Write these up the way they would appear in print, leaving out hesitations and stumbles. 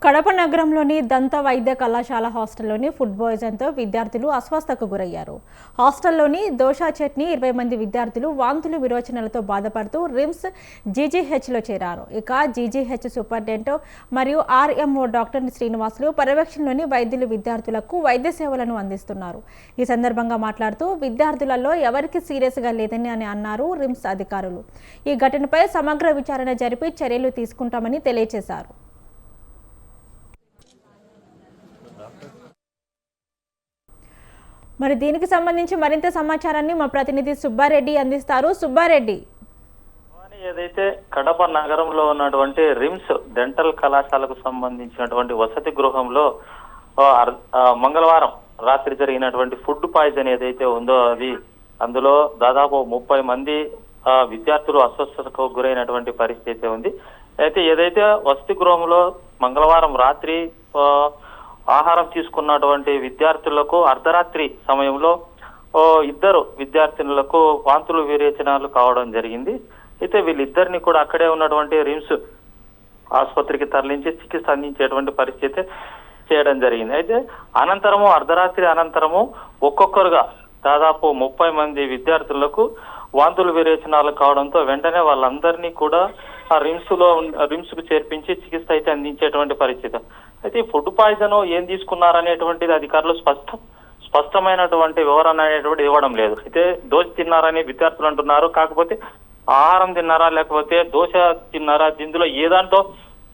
కడప నగరంలోని దంత వైద్య కళాశాల హాస్టల్లోని ఫుడ్ పాయిజన్తో విద్యార్థులు అస్వస్థతకు గురయ్యారు. హాస్టల్లోని దోశ చట్నీ 20 మంది విద్యార్థులు వాంతులు విరోచనాలతో బాధపడుతూ రిమ్స్ జీజీహెచ్లో చేరారు. ఇక జీజీహెచ్ సూపరింటెండెంట్ మరియు ఆర్ఎంఓ డాక్టర్ శ్రీనివాసులు పర్యవేక్షణలోని వైద్యులు విద్యార్థులకు వైద్య సేవలను అందిస్తున్నారు. ఈ సందర్భంగా మాట్లాడుతూ విద్యార్థులలో ఎవరికి సీరియస్గా లేదని అన్నారు రిమ్స్ అధికారులు. ఈ ఘటనపై సమగ్ర విచారణ జరిపి చర్యలు తీసుకుంటామని తెలియజేశారు. మరి దీనికి సంబంధించి మరింత సమాచారాన్ని మా ప్రతినిధి సుబ్బారెడ్డి అందిస్తారు. సుబ్బారెడ్డి, ఏదైతే కడప నగరంలో ఉన్నటువంటి రిమ్స్ డెంటల్ కళాశాలకు సంబంధించినటువంటి వసతి గృహంలో మంగళవారం రాత్రి జరిగినటువంటి ఫుడ్ పాయిజన్ ఏదైతే ఉందో అందులో దాదాపు 30 మంది విద్యార్థులు అస్వస్థతకు గురైనటువంటి పరిస్థితి ఉంది. అయితే ఏదైతే వసతి గృహంలో మంగళవారం రాత్రి ఆహారం తీసుకున్నటువంటి విద్యార్థులకు అర్ధరాత్రి సమయంలో ఇద్దరు విద్యార్థినులకు వాంతులు విరేచనాలు కావడం జరిగింది. అయితే వీళ్ళిద్దరిని కూడా అక్కడే ఉన్నటువంటి రిమ్స్ ఆసుపత్రికి తరలించి చికిత్స అందించేటువంటి పరిస్థితి చేయడం జరిగింది. అయితే అర్ధరాత్రి అనంతరము ఒక్కొక్కరుగా దాదాపు 30 మంది విద్యార్థులకు వాంతులు విరేచనాలు కావడంతో వెంటనే వాళ్ళందరినీ కూడా ఆ రిమ్స్ కు చేర్పించి చికిత్స అయితే అందించేటువంటి పరిస్థితి. అయితే ఈ ఫుడ్ పాయిజన్ ఏం తీసుకున్నారనేటువంటిది అధికారులు స్పష్టమైనటువంటి వివరణ అనేటువంటిది ఇవ్వడం లేదు. అయితే దోశ తిన్నారని విద్యార్థులు అంటున్నారు. కాకపోతే ఆహారం తిన్నారా లేకపోతే దోశ తిన్నారా, ఇందులో ఏ దాంట్లో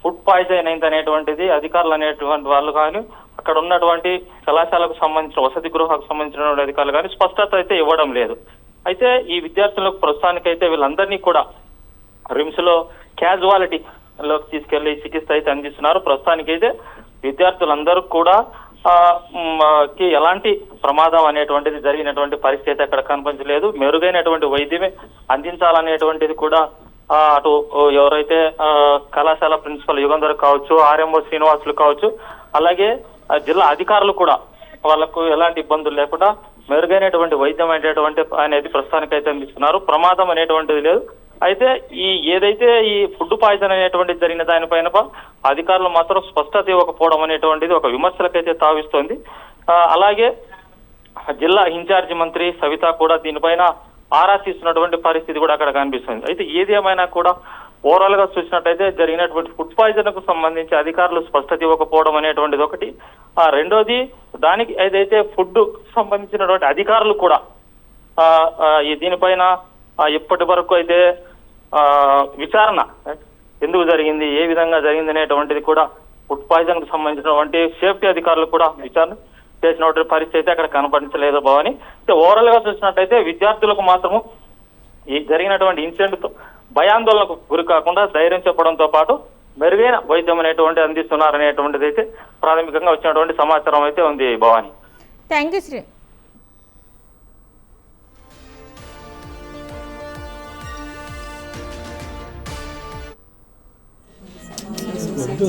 ఫుడ్ పాయిజన్ అయింది అనేటువంటిది అధికారులు అనేటువంటి వాళ్ళు కానీ అక్కడ ఉన్నటువంటి కళాశాలకు సంబంధించిన వసతి గృహాలకు సంబంధించినటువంటి అధికారులు కానీ స్పష్టత అయితే ఇవ్వడం లేదు. అయితే ఈ విద్యార్థులకు ప్రస్తుతానికైతే వీళ్ళందరినీ కూడా రిమ్స్ లో క్యాజువాలిటీలోకి తీసుకెళ్లి చికిత్స అయితే అందిస్తున్నారు. ప్రస్తుతానికైతే విద్యార్థులందరూ కూడా ఎలాంటి ప్రమాదం అనేటువంటిది జరిగినటువంటి పరిస్థితి అక్కడ కనిపించలేదు. మెరుగైనటువంటి వైద్యమే అందించాలనేటువంటిది కూడా అటు ఎవరైతే కళాశాల ప్రిన్సిపల్ యుగంధర్ కావచ్చు, ఆర్ఎంఓ శ్రీనివాసులు కావచ్చు, అలాగే జిల్లా అధికారులు కూడా వాళ్ళకు ఎలాంటి ఇబ్బందులు లేకుండా మెరుగైనటువంటి వైద్యం అనేది ప్రస్తుతానికైతే అందిస్తున్నారు. ప్రమాదం అనేటువంటిది లేదు. అయితే ఏదైతే ఈ ఫుడ్ పాయిజన్ అనేటువంటిది జరిగిన దానిపైన అధికారులు మాత్రం స్పష్టత ఇవ్వకపోవడం అనేటువంటిది ఒక విమర్శలకైతే తావిస్తోంది. అలాగే జిల్లా ఇన్ఛార్జి మంత్రి సవిత కూడా దీనిపైన ఆరా తీస్తున్నటువంటి పరిస్థితి కూడా అక్కడ కనిపిస్తుంది. అయితే ఏది ఏమైనా కూడా ఓవరాల్ గా చూసినట్టయితే జరిగినటువంటి ఫుడ్ పాయిజన్ కు సంబంధించి అధికారులు స్పష్టత ఇవ్వకపోవడం అనేటువంటిది ఒకటి. రెండోది దానికి ఏదైతే ఫుడ్ సంబంధించినటువంటి అధికారులు కూడా దీనిపైన ఇప్పటి వరకు అయితే విచారణ ఎందుకు జరిగింది, ఏ విధంగా జరిగింది అనేటువంటిది కూడా ఫుడ్ పాయిజన్ కు సంబంధించినటువంటి సేఫ్టీ అధికారులు కూడా విచారణ చేసినటువంటి పరిస్థితి అక్కడ కనపడించలేదు భవాని. ఓవరాల్ గా చూసినట్టయితే విద్యార్థులకు మాత్రము ఈ జరిగినటువంటి ఇన్సిడెంట్ తో భయాందోళనకు గురి కాకుండా ధైర్యం చెప్పడంతో పాటు మెరుగైన వైద్యం అనేటువంటి అందిస్తున్నారనేటువంటిది అయితే ప్రాథమికంగా వచ్చినటువంటి సమాచారం అయితే ఉంది భవాని. Thank you Shri.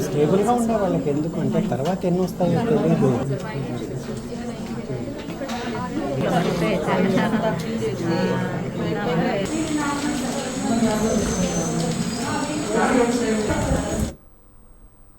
స్టేబుల్గా ఉండే వాళ్ళకి ఎందుకంటే తర్వాత ఎన్ని వస్తాయో తెలియదు.